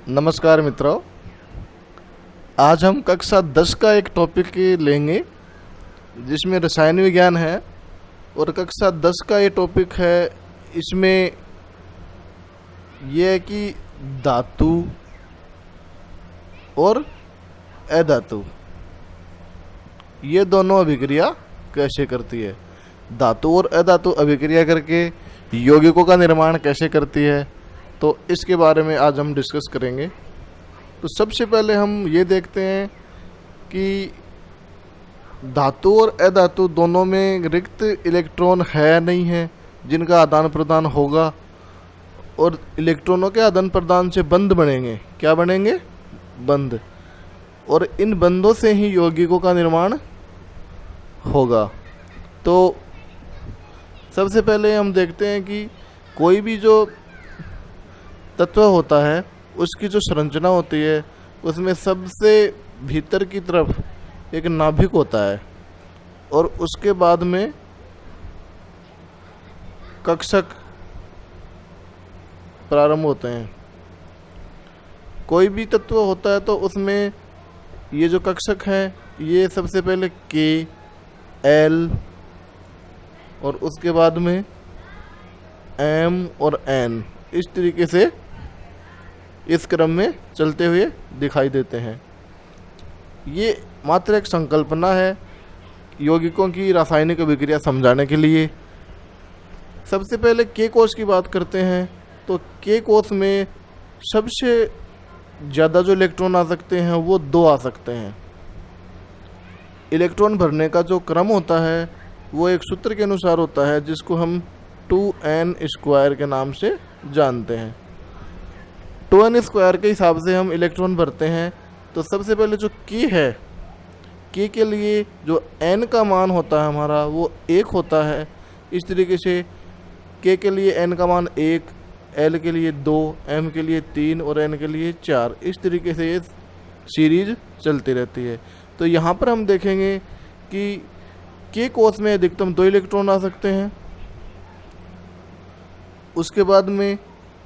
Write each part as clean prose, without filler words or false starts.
नमस्कार मित्रों, आज हम कक्षा 10 का एक टॉपिक लेंगे जिसमें रसायन विज्ञान है। और कक्षा 10 का ये टॉपिक है, इसमें यह है कि धातु और अधातु ये दोनों अभिक्रिया कैसे करती है। धातु और अधातु अभिक्रिया करके यौगिकों का निर्माण कैसे करती है, तो इसके बारे में आज हम डिस्कस करेंगे। तो सबसे पहले हम ये देखते हैं कि धातु और अधातु दोनों में रिक्त इलेक्ट्रॉन है नहीं है जिनका आदान प्रदान होगा, और इलेक्ट्रॉनों के आदान प्रदान से बंध बनेंगे। क्या बनेंगे? बंध। और इन बंधों से ही यौगिकों का निर्माण होगा। तो सबसे पहले हम देखते हैं कि कोई भी जो तत्व होता है उसकी जो संरचना होती है उसमें सबसे भीतर की तरफ एक नाभिक होता है और उसके बाद में कक्षक प्रारंभ होते हैं। कोई भी तत्व होता है तो उसमें ये जो कक्षक हैं ये सबसे पहले के, एल और उसके बाद में एम और एन, इस तरीके से इस क्रम में चलते हुए दिखाई देते हैं। ये मात्र एक संकल्पना है यौगिकों की रासायनिक अभिक्रिया समझाने के लिए। सबसे पहले के कोश की बात करते हैं तो के कोश में सबसे ज़्यादा जो इलेक्ट्रॉन आ सकते हैं वो 2 आ सकते हैं। इलेक्ट्रॉन भरने का जो क्रम होता है वो एक सूत्र के अनुसार होता है जिसको हम 2n² के नाम से जानते हैं। 2n² के हिसाब से हम इलेक्ट्रॉन भरते हैं। तो सबसे पहले जो की है, की के लिए जो n का मान होता है हमारा वो 1 होता है। इस तरीके से के के लिए n का मान 1, l के लिए 2, m के लिए 3 और n के लिए 4। इस तरीके से ये सीरीज चलती रहती है। तो यहाँ पर हम देखेंगे कि के कोश में अधिकतम 2 इलेक्ट्रॉन आ सकते हैं। उसके बाद में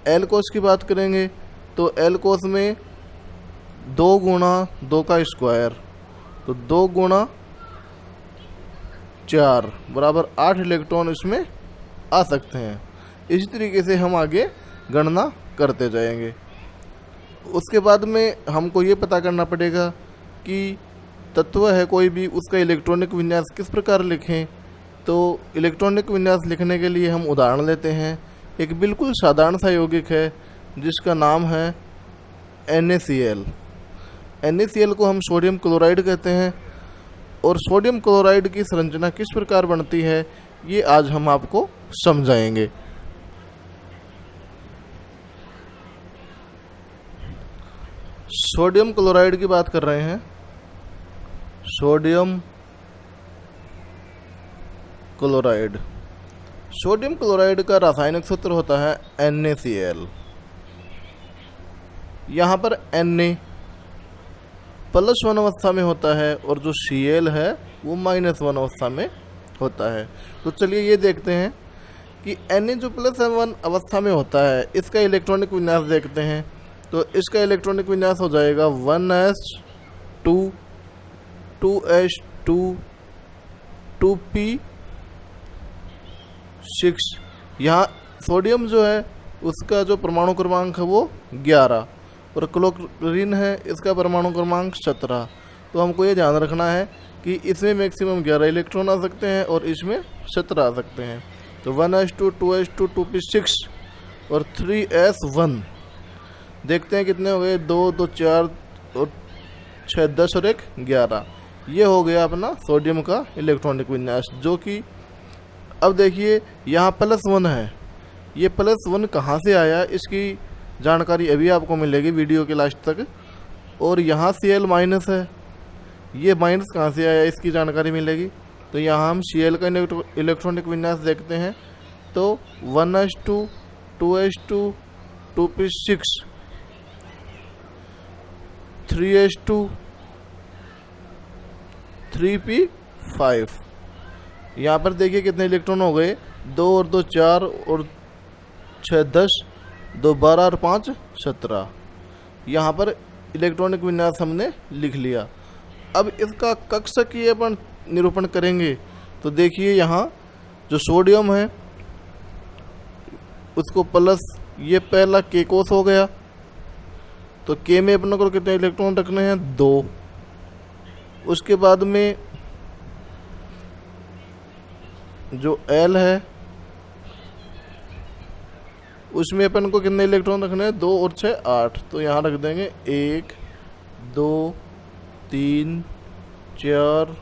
एल कोश की बात करेंगे तो एल कोश में 2 गुणा 2 का स्क्वायर, तो 2 गुणा 4 बराबर 8 इलेक्ट्रॉन इसमें आ सकते हैं। इसी तरीके से हम आगे गणना करते जाएंगे। उसके बाद में हमको ये पता करना पड़ेगा कि तत्व है कोई भी, उसका इलेक्ट्रॉनिक विन्यास किस प्रकार लिखें। तो इलेक्ट्रॉनिक विन्यास लिखने के लिए हम उदाहरण लेते हैं। एक बिल्कुल साधारण सा यौगिक है जिसका नाम है NaCl। NaCl को हम सोडियम क्लोराइड कहते हैं। और सोडियम क्लोराइड की संरचना किस प्रकार बनती है ये आज हम आपको समझाएंगे। सोडियम क्लोराइड की बात कर रहे हैं। सोडियम क्लोराइड, सोडियम क्लोराइड का रासायनिक सूत्र होता है NaCl। यहाँ पर Na +1 अवस्था में होता है और जो Cl है वो -1 अवस्था में होता है। तो चलिए ये देखते हैं कि Na जो +1 अवस्था में होता है इसका इलेक्ट्रॉनिक विन्यास देखते हैं। तो इसका इलेक्ट्रॉनिक विन्यास हो जाएगा 1s2 2s2 2p6। यहाँ सोडियम जो है उसका जो परमाणु क्रमांक है वो 11 और क्लोरीन है इसका परमाणु क्रमांक 17। तो हमको ये ध्यान रखना है कि इसमें मैक्सिमम 11 इलेक्ट्रॉन आ सकते हैं और इसमें 17 आ सकते हैं। तो 1s2 2s2 2p6 और 3s1 देखते हैं कितने हो गए। 2 2 4 और 6 10 और 1 11। ये हो गया अपना सोडियम का इलेक्ट्रॉनिक विन्यास। जो कि अब देखिए यहाँ +1 है, ये +1 कहाँ से आया इसकी जानकारी अभी आपको मिलेगी वीडियो के लास्ट तक। और यहाँ Cl माइनस है, ये माइनस कहाँ से आया इसकी जानकारी मिलेगी। तो यहाँ हम Cl का इलेक्ट्रॉनिक विन्यास देखते हैं। तो 1s2 2s2 2p6 3s2 3p5। यहाँ पर देखिए कितने इलेक्ट्रॉन हो गए, 2 और 2 4 और 6 10, 2 12 और 5 17। यहाँ पर इलेक्ट्रॉनिक विन्यास हमने लिख लिया। अब इसका कक्षकीय अपन निरूपण करेंगे तो देखिए यहाँ जो सोडियम है उसको प्लस, ये पहला के कोष हो गया, तो के में अपने को कितने इलेक्ट्रॉन रखने हैं 2। उसके बाद में जो एल है उसमें अपन को कितने इलेक्ट्रॉन रखने हैं 2 और 6 8, तो यहाँ रख देंगे 1 2 3 4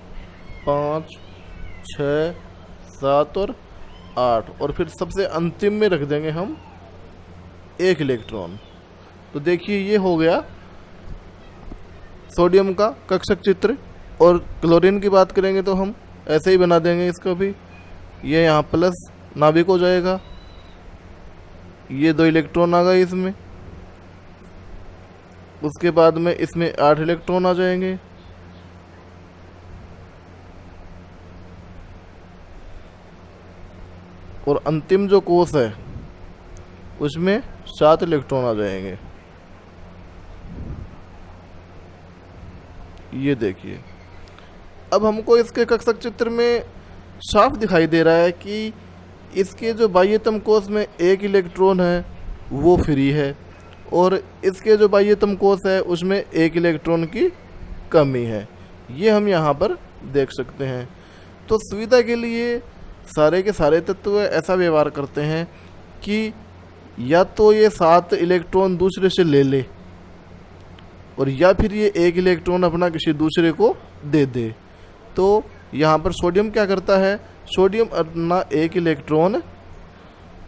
5 6 7 और 8, और फिर सबसे अंतिम में रख देंगे हम 1 इलेक्ट्रॉन। तो देखिए ये हो गया सोडियम का कक्षक चित्र। और क्लोरीन की बात करेंगे तो हम ऐसे ही बना देंगे इसका भी, ये यहाँ प्लस नाभिक हो जाएगा, ये 2 इलेक्ट्रॉन आ गए इसमें, उसके बाद में इसमें 8 इलेक्ट्रॉन आ जाएंगे, और अंतिम जो कोष है उसमें 7 इलेक्ट्रॉन आ जाएंगे। ये देखिए अब हमको इसके कक्षक चित्र में साफ दिखाई दे रहा है कि इसके जो बाह्यतम कोष में 1 इलेक्ट्रॉन है वो फ्री है, और इसके जो बाह्यतम कोष है उसमें 1 इलेक्ट्रॉन की कमी है। ये हम यहाँ पर देख सकते हैं। तो सुविधा के लिए सारे के सारे तत्व ऐसा व्यवहार करते हैं कि या तो ये 7 इलेक्ट्रॉन दूसरे से ले ले, और या फिर ये 1 इलेक्ट्रॉन अपना किसी दूसरे को दे दे। तो यहाँ पर सोडियम क्या करता है, सोडियम अपना 1 इलेक्ट्रॉन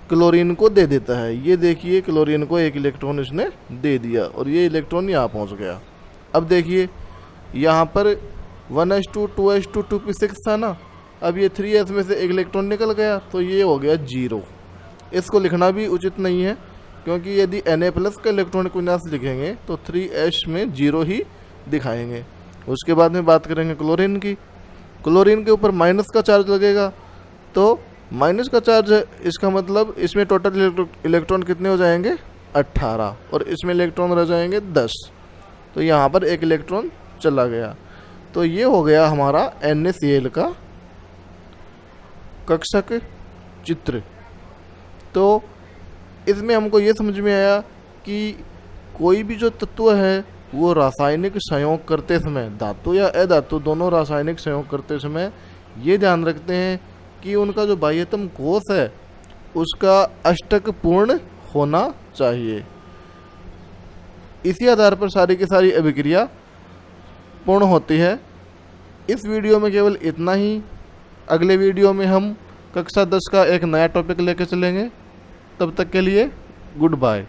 क्लोरीन को दे देता है। ये देखिए क्लोरीन को 1 इलेक्ट्रॉन इसने दे दिया और ये इलेक्ट्रॉन यहाँ पहुँच गया। अब देखिए यहाँ पर 1s2 2s2 2p6 था ना, अब ये 3s में से 1 इलेक्ट्रॉन निकल गया तो ये हो गया 0। इसको लिखना भी उचित नहीं है, क्योंकि यदि Na+ का इलेक्ट्रॉनिक विन्यास लिखेंगे तो 3s में 0 ही दिखाएंगे। उसके बाद में बात करेंगे क्लोरीन की। क्लोरीन के ऊपर माइनस का चार्ज लगेगा, तो माइनस का चार्ज है, इसका मतलब इसमें टोटल इलेक्ट्रॉन कितने हो जाएंगे 18, और इसमें इलेक्ट्रॉन रह जाएंगे 10। तो यहाँ पर 1 इलेक्ट्रॉन चला गया। तो ये हो गया हमारा NaCl का कक्षक चित्र। तो इसमें हमको ये समझ में आया कि कोई भी जो तत्व है वो रासायनिक संयोग करते समय, धातु या अधातु दोनों रासायनिक संयोग करते समय ये ध्यान रखते हैं कि उनका जो बाह्यतम कोष है उसका अष्टक पूर्ण होना चाहिए। इसी आधार पर सारी की सारी अभिक्रिया पूर्ण होती है। इस वीडियो में केवल इतना ही। अगले वीडियो में हम कक्षा 10 का एक नया टॉपिक लेकर चलेंगे। तब तक के लिए गुड बाय।